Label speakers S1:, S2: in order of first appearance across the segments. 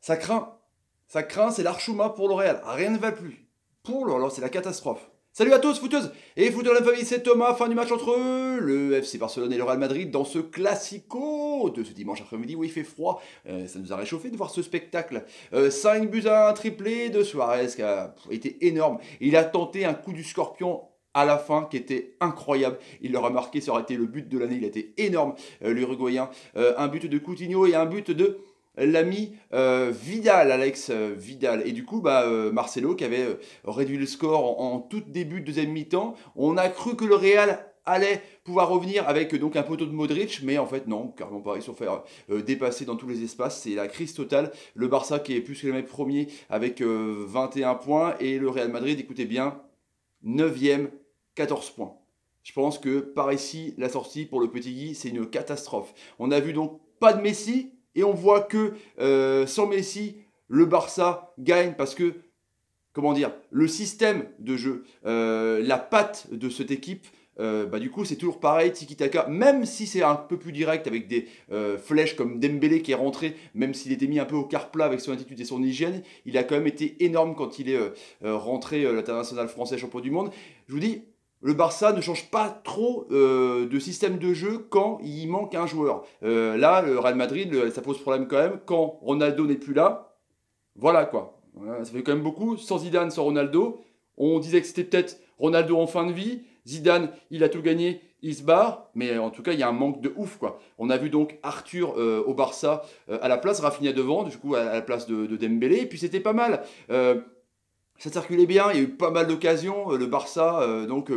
S1: Ça craint. Ça craint, c'est l'Archouma pour le Real. Rien ne va plus. Pour le, alors c'est la catastrophe. Salut à tous, footeuses et footeurs de la famille, c'est Thomas. Fin du match entre le FC Barcelone et le Real Madrid dans ce classico de ce dimanche après-midi où il fait froid. Ça nous a réchauffé de voir ce spectacle. 5 buts à 1, triplé de Suarez qui a été énorme. Il a tenté un coup du scorpion à la fin qui était incroyable. Il l'aura marqué, ça aurait été le but de l'année. Il a été énorme, l'Uruguayen. Un but de Coutinho et un but de l'ami Vidal, Alex Vidal. Et du coup, Marcelo qui avait réduit le score en tout début de deuxième mi-temps. On a cru que le Real allait pouvoir revenir avec donc un poteau de Modric, mais en fait non, carrément pas. Ils se sont fait dépasser dans tous les espaces. C'est la crise totale. Le Barça qui est plus que le mec premier avec 21 points et le Real Madrid, écoutez bien, 9e, 14 points. Je pense que par ici, la sortie pour le petit Guy, c'est une catastrophe. On a vu donc pas de Messi, et on voit que sans Messi, le Barça gagne parce que, comment dire, le système de jeu, la patte de cette équipe, du coup c'est toujours pareil, tiki-taka, même si c'est un peu plus direct avec des flèches comme Dembélé qui est rentré, même s'il était mis un peu au quart plat avec son attitude et son hygiène, il a quand même été énorme quand il est rentré l'international français champion du monde. Je vous dis, le Barça ne change pas trop de système de jeu quand il manque un joueur. Là, le Real Madrid, ça pose problème quand même. Quand Ronaldo n'est plus là, voilà quoi. Voilà, ça fait quand même beaucoup. Sans Zidane, sans Ronaldo, on disait que c'était peut-être Ronaldo en fin de vie. Zidane, il a tout gagné, il se barre. Mais en tout cas, il y a un manque de ouf quoi. On a vu donc Arthur au Barça à la place, Rafinha devant, du coup à la place de Dembélé. Et puis c'était pas mal. Ça circulait bien, il y a eu pas mal d'occasions. Le Barça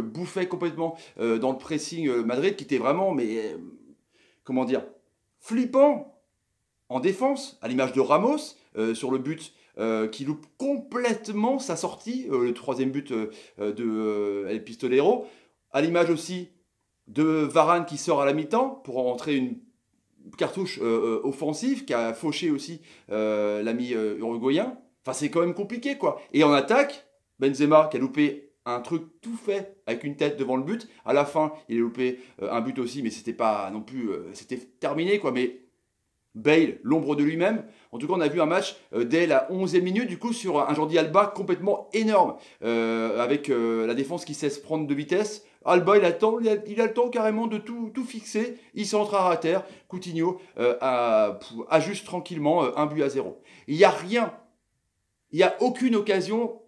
S1: bouffait complètement dans le pressing Madrid qui était vraiment, comment dire, flippant en défense, à l'image de Ramos sur le but qui loupe complètement sa sortie, le troisième but de El Pistolero, à l'image aussi de Varane qui sort à la mi-temps pour rentrer une cartouche offensive qui a fauché aussi l'ami uruguayen. Enfin, c'est quand même compliqué, quoi. Et en attaque, Benzema qui a loupé un truc tout fait avec une tête devant le but. À la fin, il a loupé un but aussi, mais c'était pas non plus. C'était terminé, quoi. Mais Bale, l'ombre de lui-même. En tout cas, on a vu un match dès la 11e minute, du coup, sur un Jordi Alba complètement énorme, avec la défense qui sait se prendre de vitesse. Alba, il a le temps carrément de tout fixer. Il centre à terre. Coutinho ajuste tranquillement 1 but à 0. Il n'y a rien, il n'y a aucune occasion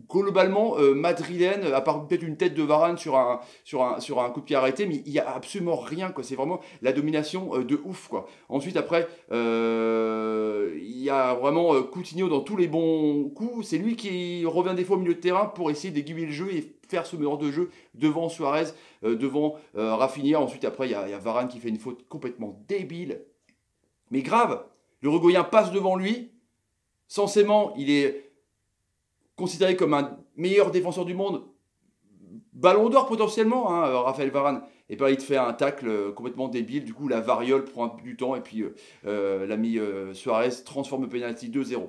S1: globalement madrilène, à part peut-être une tête de Varane sur un coup de pied arrêté, mais il n'y a absolument rien, quoi. C'est vraiment la domination de ouf, quoi. Ensuite, après, il y a vraiment Coutinho dans tous les bons coups. C'est lui qui revient des fois au milieu de terrain pour essayer d'aiguiller le jeu et faire ce meilleur de jeu devant Suarez, devant Rafinha. Ensuite, après, il y a Varane qui fait une faute complètement débile, mais grave. Le Uruguayen passe devant lui. Censément, il est considéré comme un meilleur défenseur du monde, ballon d'or potentiellement, hein, Raphaël Varane. Et ben il te fait un tacle complètement débile. Du coup, la variole prend un peu du temps. Et puis, l'ami Suarez transforme le penalty 2-0.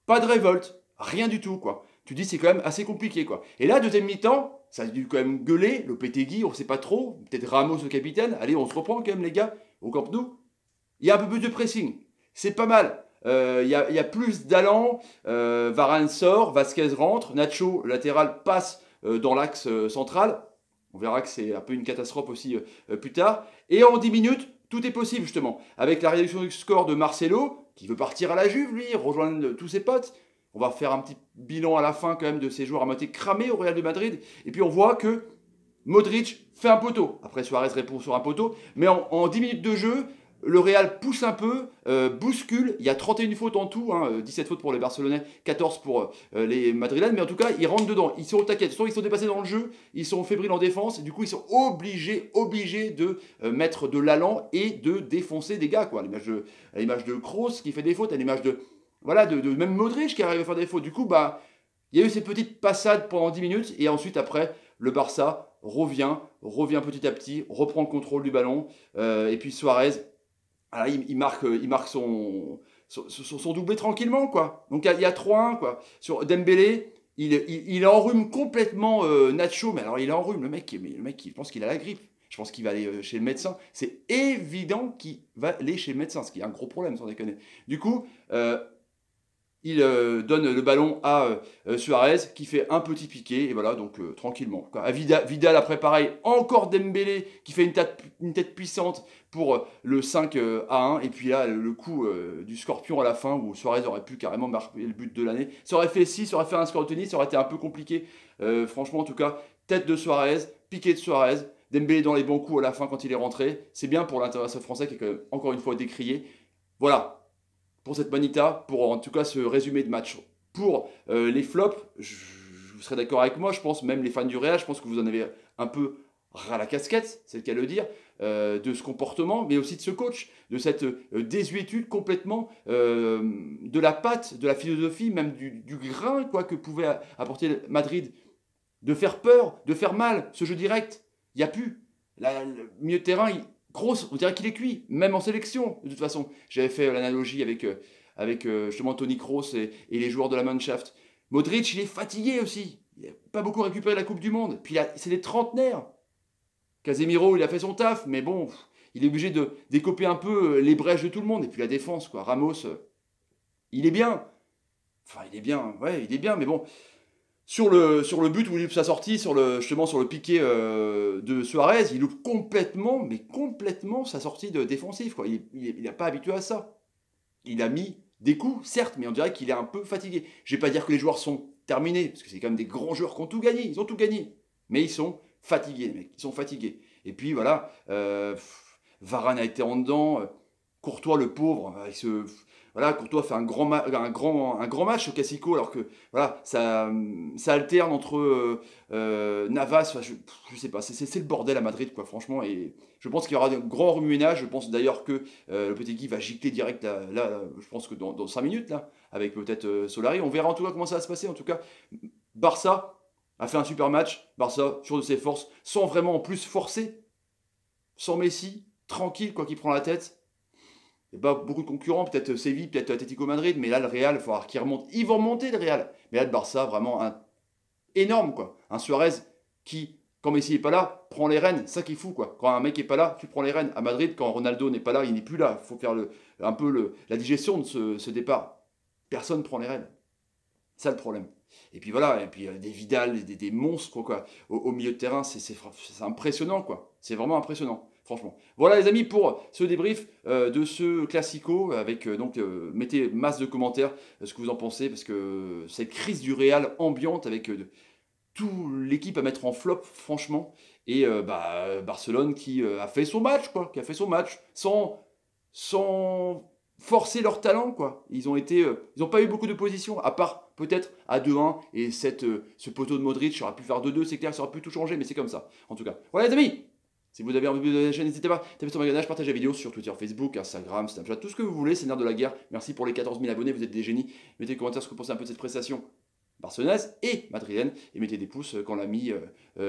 S1: Pas de révolte, rien du tout, quoi. Tu dis, c'est quand même assez compliqué, quoi. Et là, deuxième mi-temps, ça a dû quand même gueuler. Lopetegui, on sait pas trop. Peut-être Ramos, le capitaine. Allez, on se reprend quand même, les gars, au Camp Nou. Il y a un peu plus de pressing. C'est pas mal. Il y a plus d'allant. Varane sort, Vasquez rentre, Nacho, latéral, passe dans l'axe central. On verra que c'est un peu une catastrophe aussi plus tard. Et en 10 minutes, tout est possible justement. Avec la réduction du score de Marcelo, qui veut partir à la Juve, lui, rejoindre tous ses potes. On va faire un petit bilan à la fin quand même de ces joueurs à moitié cramés au Real de Madrid. Et puis on voit que Modric fait un poteau. Après Suarez répond sur un poteau. Mais en 10 minutes de jeu, le Real pousse un peu, bouscule. Il y a 31 fautes en tout, 17 fautes pour les Barcelonais, 14 pour les Madrilènes. Mais en tout cas, ils rentrent dedans. Ils sont au taquet. Soit ils sont dépassés dans le jeu, ils sont fébriles en défense. Et du coup, ils sont obligés de mettre de l'allant et de défoncer des gars, quoi. À l'image de Kroos qui fait des fautes, à l'image de même Modric qui arrive à faire des fautes. Du coup, il y a eu ces petites passades pendant 10 minutes. Et ensuite, après, le Barça revient petit à petit, reprend le contrôle du ballon. Et puis Suarez. Alors, il marque son doublé tranquillement, quoi. Donc il y a 3-1, quoi. Sur Dembélé, il enrhume complètement Nacho. Mais alors il enrhume, le mec il pense qu'il a la grippe. Je pense qu'il va aller chez le médecin. C'est évident qu'il va aller chez le médecin, ce qui est un gros problème, sans déconner. Du coup, il donne le ballon à Suarez qui fait un petit piqué et voilà donc tranquillement. Quoi. Vidal après pareil, encore Dembélé qui fait une tête puissante pour le 5 à 1 et puis là le coup du scorpion à la fin où Suarez aurait pu carrément marquer le but de l'année. Ça aurait fait ça aurait fait un score de tennis, ça aurait été un peu compliqué. Franchement en tout cas, tête de Suarez, piqué de Suarez, Dembélé dans les bons coups à la fin quand il est rentré. C'est bien pour l'international français qui est quand même, encore une fois décrié. Voilà pour cette manita, pour en tout cas ce résumé de match. Pour les flops, vous serez d'accord avec moi, je pense, même les fans du Real, je pense que vous en avez un peu ras la casquette, c'est le cas de le dire, de ce comportement, mais aussi de ce coach, de cette désuétude complètement, de la patte, de la philosophie, même du grain quoi, que pouvait apporter Madrid, de faire peur, de faire mal, ce jeu direct, il n'y a plus. Le milieu de terrain, grosse, on dirait qu'il est cuit, même en sélection, de toute façon. J'avais fait l'analogie avec justement Toni Kroos et les joueurs de la Mannschaft. Modric, il est fatigué aussi. Il n'a pas beaucoup récupéré la Coupe du Monde. Puis c'est des trentenaires. Casemiro, il a fait son taf, mais bon, il est obligé de décoper un peu les brèches de tout le monde. Et puis la défense, quoi. Ramos, il est bien. Enfin, il est bien, ouais, il est bien, mais bon. Sur le but où il loupe sa sortie, justement sur le piqué de Suarez, il loupe complètement, mais complètement sa sortie de défensif. Quoi. Il n'est pas habitué à ça. Il a mis des coups, certes, mais on dirait qu'il est un peu fatigué. Je ne vais pas dire que les joueurs sont terminés, parce que c'est quand même des grands joueurs qui ont tout gagné. Ils ont tout gagné. Mais ils sont fatigués, les mecs. Ils sont fatigués. Et puis voilà, Varane a été en dedans. Courtois, le pauvre, voilà, Courtois fait un grand match au Classico, alors que voilà, ça alterne entre Navas, je sais pas, c'est le bordel à Madrid, quoi, franchement, et je pense qu'il y aura de grands remue-ménages. Je pense d'ailleurs que le petit Guy va gicler direct là, je pense que dans 5 minutes, là, avec peut-être Solari. On verra en tout cas comment ça va se passer. En tout cas, Barça a fait un super match, Barça, sûr de ses forces, sans vraiment en plus forcer, sans Messi, tranquille, quoi qu'il prend la tête. Il n'y a pas beaucoup de concurrents, peut-être Séville, peut-être Atlético Madrid, mais là, le Real, il va falloir qu'il remonte. Ils vont remonter, le Real. Mais là, le Barça, vraiment énorme, quoi. Un Suarez qui, quand Messi n'est pas là, prend les rênes. C'est ça qui est fou, quoi. Quand un mec n'est pas là, tu prends les rênes. À Madrid, quand Ronaldo n'est pas là, il n'est plus là. Il faut faire un peu la digestion de ce départ. Personne ne prend les rênes. C'est ça le problème. Et puis voilà, et puis des Vidal, des monstres, quoi. Au milieu de terrain, c'est impressionnant, quoi. C'est vraiment impressionnant. Franchement. Voilà les amis pour ce débrief de ce Classico avec donc mettez masse de commentaires ce que vous en pensez parce que cette crise du Real ambiante avec toute l'équipe à mettre en flop franchement et Barcelone qui a fait son match quoi, qui a fait son match sans forcer leur talent quoi. Ils ont pas eu beaucoup de positions à part peut-être à 2-1 et ce poteau de Modric aurait pu faire 2-2, c'est clair, ça aurait pu tout changer mais c'est comme ça en tout cas. Voilà les amis. Si vous avez envie de la chaîne, n'hésitez pas, tapez sur Maganache, partagez la vidéo sur Twitter, Facebook, Instagram, Snapchat, tout ce que vous voulez, c'est l'heure de la guerre. Merci pour les 14 000 abonnés, vous êtes des génies. Mettez des commentaires ce que vous pensez un peu de cette prestation barcelonaise et madrilène. Et mettez des pouces quand l'ami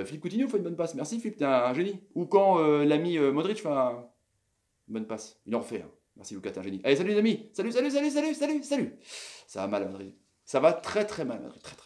S1: Philippe Coutinho fait une bonne passe. Merci Philippe, t'es un génie. Ou quand l'ami Modric fait une bonne passe. Il en refait. Hein. Merci Lucas, t'es un génie. Allez, salut les amis. Salut. Ça va mal à Madrid. Ça va très très mal à Madrid. Très, très